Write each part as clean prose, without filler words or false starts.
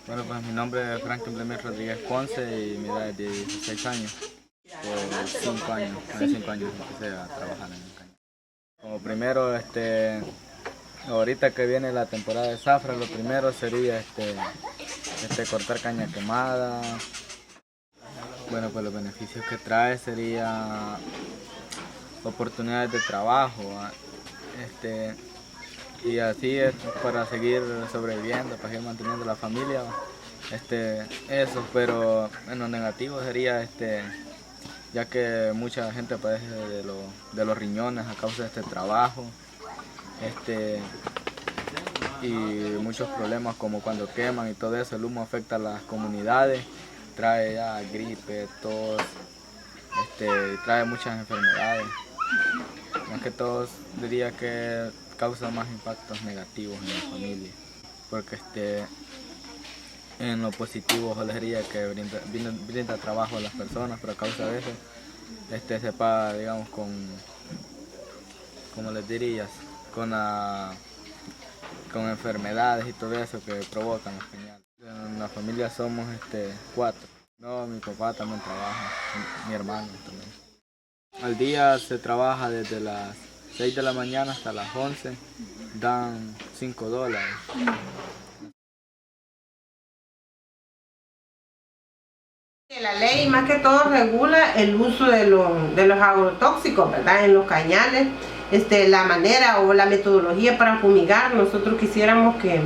Bueno, pues mi nombre es Franklin Vladimir Rodríguez Ponce y mi edad es de 16 años. Por 5 años, hace 5 años empecé a trabajar en el cañón. Como primero, ahorita que viene la temporada de zafra, lo primero sería cortar caña quemada. Bueno, pues los beneficios que trae sería oportunidades de trabajo, ¿va? Y así es para seguir sobreviviendo, para seguir manteniendo la familia. Eso, pero en lo negativo sería ya que mucha gente padece de los riñones a causa de este trabajo, y muchos problemas como cuando queman y todo eso. El humo afecta a las comunidades, trae ya gripe, tos, trae muchas enfermedades. Más que todo diría que causa más impactos negativos en la familia, porque en lo positivo sería que brinda trabajo a las personas, pero a causa de eso se paga, digamos, como les dirías, con enfermedades y todo eso que provocan los cañales. En la familia somos 4. No, mi papá también trabaja, mi hermano también. Al día se trabaja desde las 6 de la mañana hasta las 11, dan $5. La ley más que todo regula el uso de los agrotóxicos, ¿verdad? En los cañales, la manera o la metodología para fumigar. Nosotros quisiéramos que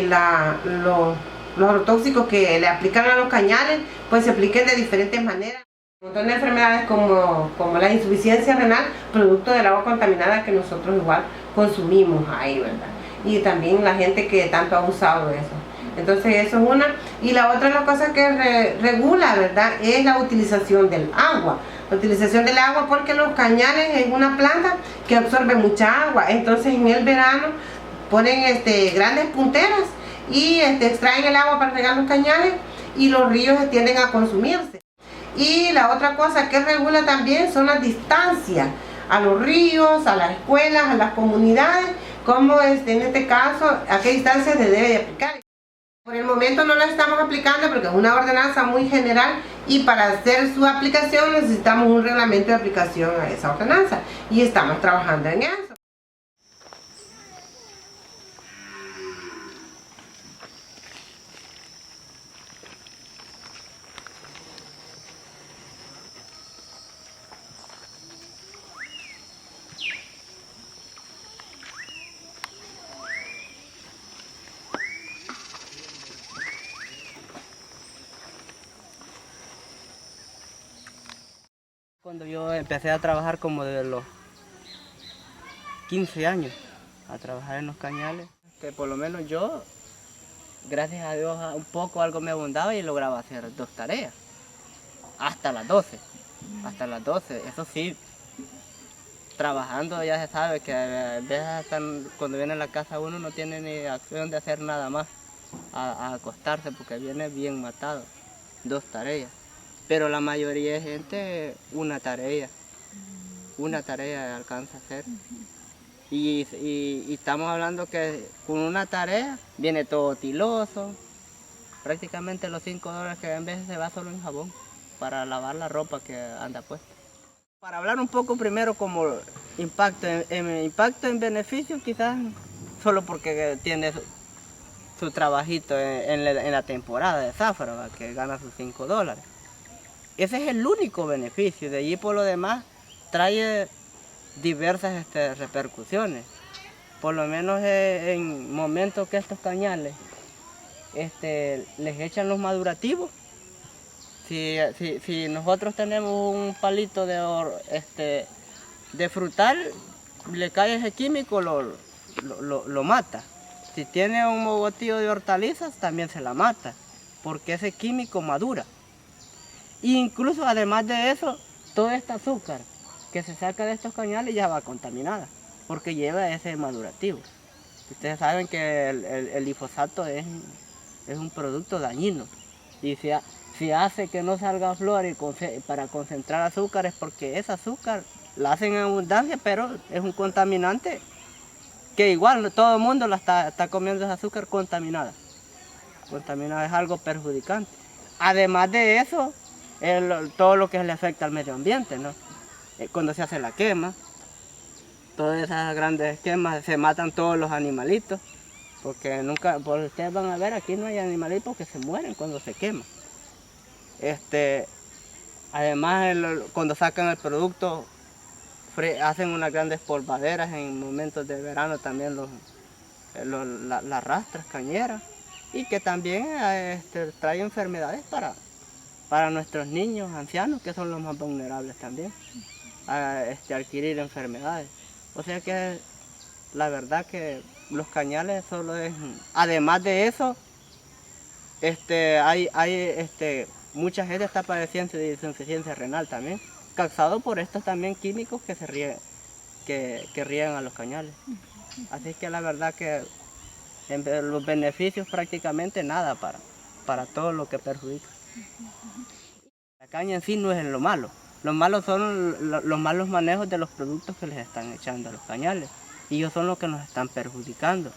los agrotóxicos que le aplican a los cañales pues se apliquen de diferentes maneras. Un montón de enfermedades como la insuficiencia renal, producto del agua contaminada que nosotros igual consumimos ahí, ¿verdad? Y también la gente que tanto ha usado eso. Entonces eso es una. Y la otra, la cosa que regula, ¿verdad?, es la utilización del agua. La utilización del agua, porque los cañales es una planta que absorbe mucha agua. Entonces en el verano ponen grandes punteras y extraen el agua para regar los cañales y los ríos tienden a consumirse. Y la otra cosa que regula también son las distancias a los ríos, a las escuelas, a las comunidades, como en este caso, a qué distancia se debe de aplicar. Por el momento no la estamos aplicando porque es una ordenanza muy general y para hacer su aplicación necesitamos un reglamento de aplicación a esa ordenanza y estamos trabajando en eso. Cuando yo empecé a trabajar como de los 15 años, a trabajar en los cañales, que por lo menos yo, gracias a Dios, un poco algo me abundaba y lograba hacer 2 tareas, hasta las 12, eso sí, trabajando ya se sabe que a veces cuando viene a la casa uno no tiene ni acción de hacer nada más, a acostarse porque viene bien matado, 2 tareas. Pero la mayoría de gente, una tarea alcanza a hacer. Y estamos hablando que con una tarea viene todo tiloso, prácticamente los $5 que en veces se va solo en jabón para lavar la ropa que anda puesta. Para hablar un poco primero como impacto en beneficio, quizás solo porque tiene su trabajito en la temporada de zafra, ¿va?, que gana sus $5. Ese es el único beneficio. De allí por lo demás trae diversas repercusiones. Por lo menos en momentos que estos cañales les echan los madurativos. Si nosotros tenemos un palito de frutal, le cae ese químico, lo mata. Si tiene un mogotillo de hortalizas, también se la mata, porque ese químico madura. Incluso además de eso, todo este azúcar que se saca de estos cañales ya va contaminada, porque lleva ese madurativo. Ustedes saben que el glifosato es un producto dañino y si hace que no salga flor para concentrar azúcar es porque ese azúcar la hacen en abundancia, pero es un contaminante que igual todo el mundo la está comiendo esa azúcar contaminada. contaminado, es algo perjudicante. Además de eso, todo lo que le afecta al medio ambiente, ¿no? Cuando se hace la quema, todas esas grandes quemas, se matan todos los animalitos, porque ustedes van a ver, aquí no hay animalitos que se mueren cuando se quema. Además, cuando sacan el producto, hacen unas grandes polvaderas en momentos de verano también las rastras cañeras, y que también trae enfermedades para nuestros niños, ancianos, que son los más vulnerables también a adquirir enfermedades. O sea que la verdad que los cañales solo es, además de eso, mucha gente está padeciendo de insuficiencia renal también, causado por estos también químicos que que riegan a los cañales. Así que la verdad que los beneficios prácticamente nada para todo lo que perjudica. La caña en sí no es lo malo son los malos manejos de los productos que les están echando a los cañales, y ellos son los que nos están perjudicando.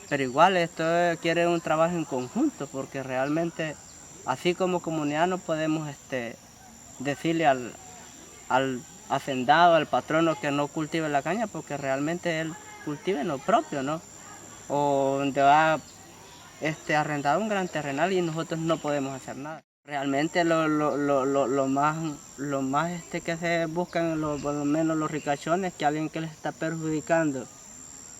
Pero igual esto quiere un trabajo en conjunto, porque realmente así como comunidad no podemos decirle al hacendado, al patrono que no cultive la caña, porque realmente él cultive lo propio, ¿no? O donde va arrendado un gran terrenal y nosotros no podemos hacer nada. Realmente lo más que se buscan, por lo menos los ricachones, que alguien que les está perjudicando,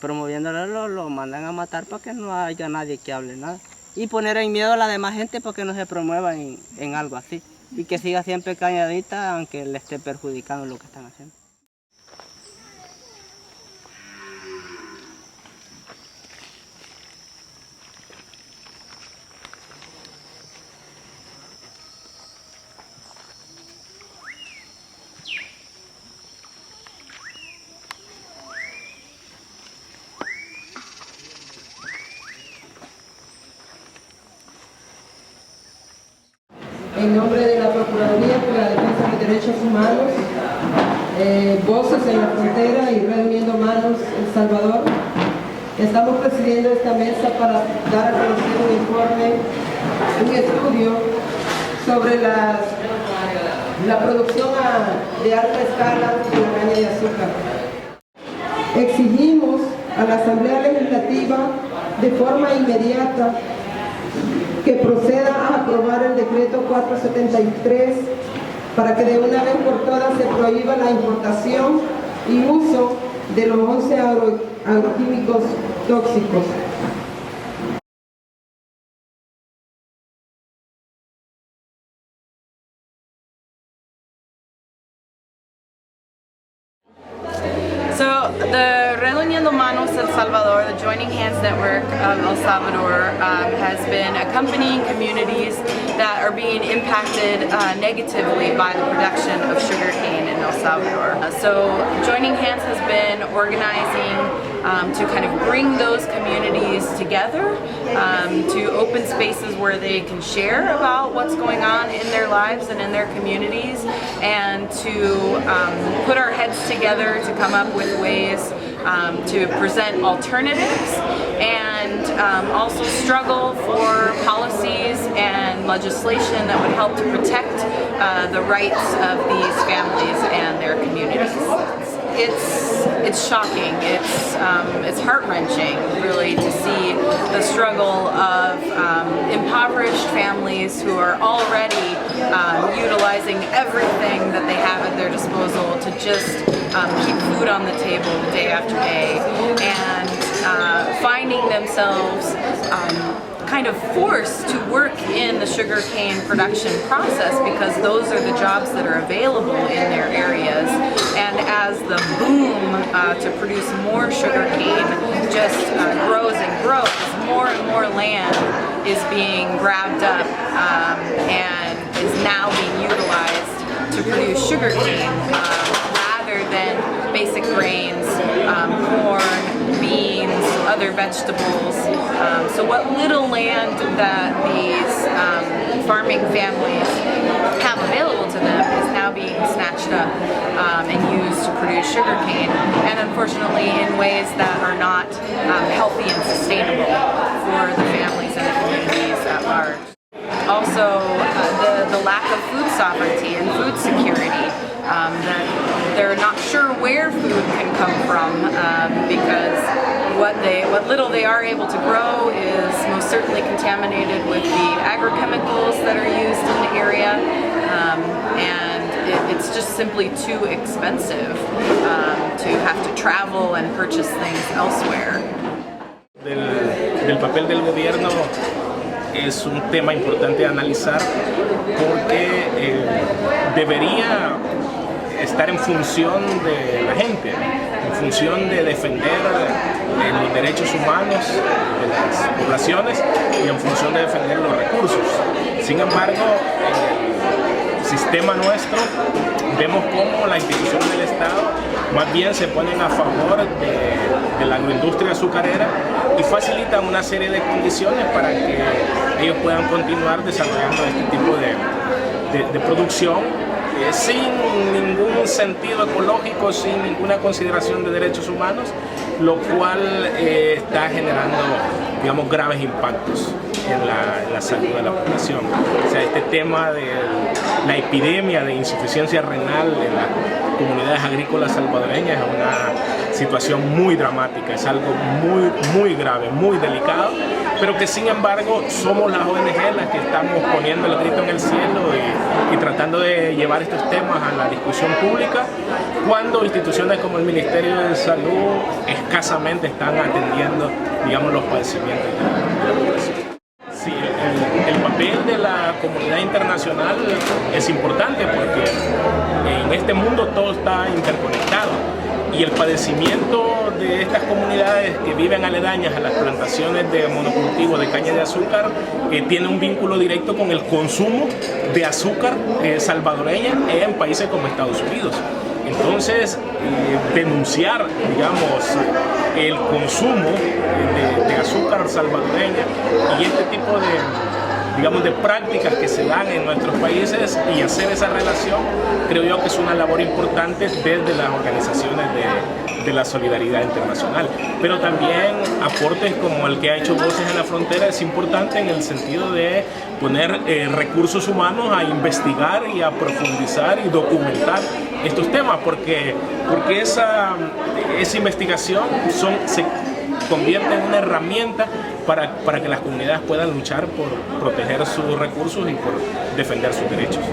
promoviéndolo, lo mandan a matar para que no haya nadie que hable nada. Y poner en miedo a la demás gente para que no se promueva en algo así. Y que siga siempre calladita, aunque le esté perjudicando lo que están haciendo. En nombre de la Procuraduría por la Defensa de Derechos Humanos, Voces en la Frontera y Red Uniendo Manos El Salvador, estamos presidiendo esta mesa para dar a conocer un informe, un estudio sobre la producción de alta escala de la caña de azúcar. Exigimos a la Asamblea Legislativa de forma inmediata que proceda a aprobar el decreto 473 para que de una vez por todas se prohíba la importación y uso de los 11 agroquímicos tóxicos. So the Red Uniendo Manos El Salvador, the Joining Hands Network of El Salvador, has been accompanying communities that are being impacted negatively by the production of sugarcane in El Salvador. So Joining Hands has been organizing to kind of bring those communities together, to open spaces where they can share about what's going on in their lives and in their communities, and to put our heads together to come up with ways to present alternatives, and also struggle for policies and legislation that would help to protect the rights of these families and their communities. It's shocking. It's heart-wrenching, really, to see the struggle of impoverished families who are already utilizing everything that they have at their disposal to just keep food on the table day after day, and finding themselves kind of forced to work in the sugarcane production process because those are the jobs that are available in their areas. And as the boom to produce more sugarcane just grows and grows, more and more land is being grabbed up and is now being utilized to produce sugarcane rather than basic grains, corn, beans, other vegetables. So what little land that these farming families have available to them is now being snatched up and used to produce sugarcane, and unfortunately in ways that are not healthy and sustainable for the families and the communities at large. Also, the lack of food sovereignty and food security, that they're not sure where food can come from because what little they are able to grow is most certainly contaminated with the agrochemicals that are used in the area, and it's just simply too expensive to have to travel and purchase things elsewhere. Del papel del gobierno es un tema importante de analizar porque debería estar en función de la gente, en función de defender los derechos humanos de las poblaciones y en función de defender los recursos. Sin embargo, en el sistema nuestro vemos cómo las instituciones del Estado más bien se ponen a favor de la agroindustria azucarera y facilitan una serie de condiciones para que ellos puedan continuar desarrollando este tipo de producción sin ningún sentido ecológico, sin ninguna consideración de derechos humanos, lo cual está generando, digamos, graves impactos en la salud de la población. O sea, este tema de la epidemia de insuficiencia renal en las comunidades agrícolas salvadoreñas es una situación muy dramática, es algo muy grave, muy delicado, pero que sin embargo somos las ONG las que estamos poniendo el grito en el cielo y tratando de llevar estos temas a la discusión pública, cuando instituciones como el Ministerio de Salud escasamente están atendiendo, digamos, los padecimientos de la población. Sí, el papel de la comunidad internacional es importante porque en este mundo todo está interconectado y el padecimiento de estas comunidades que viven aledañas a las plantaciones de monocultivo de caña de azúcar tiene un vínculo directo con el consumo de azúcar salvadoreña en países como Estados Unidos. Entonces, denunciar, digamos, el consumo de azúcar salvadoreña y este tipo de prácticas que se dan en nuestros países y hacer esa relación, creo yo que es una labor importante desde las organizaciones de la solidaridad internacional. Pero también aportes como el que ha hecho Voces en la Frontera es importante en el sentido de poner recursos humanos a investigar y a profundizar y documentar estos temas, porque esa investigación se convierte en una herramienta para que las comunidades puedan luchar por proteger sus recursos y por defender sus derechos.